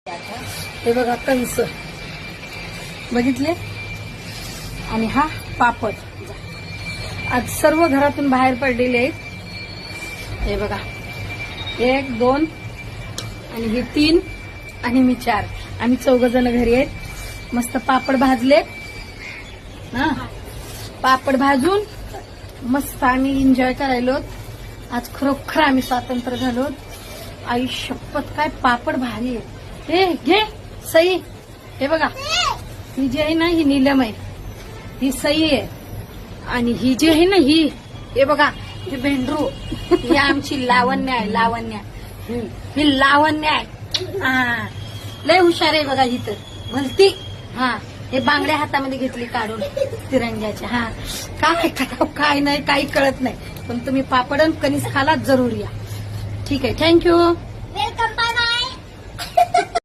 हे बघा कंस बघितले आणि हा पापड. आज सर्व घरातून बाहेर पडलेले आहेत. हे बघा 1 2 आणि हे 3 आणि मी 4. आम्ही 4 जण घरी आहेत. मस्त पापड भाजले ना. पापड भाजून मस्त आम्ही एन्जॉय करायलो. आज खरोखर आम्ही स्वातंत्र्य झालो. आई शपथ काय पापड भारी आहे. हे घे सई. हे बघा ही जी आहे ना ही नीलम आहे, ही सई आहे. आणि ही जी आहे ना ही हे बघा ही भेंडरू, ही आमची लावण्य आहे. लावण्य ही लावण्य आहे. हा लय हुशार आहे बघा ही तर भलती. हा हे बांगड्या हातामध्ये घेतली काढून तिरंग्याच्या. हा काय काय नाही काही कळत नाही, पण तुम्ही पापड आणि कणीस खाला जरूर या. ठीक आहे, थँक्यू.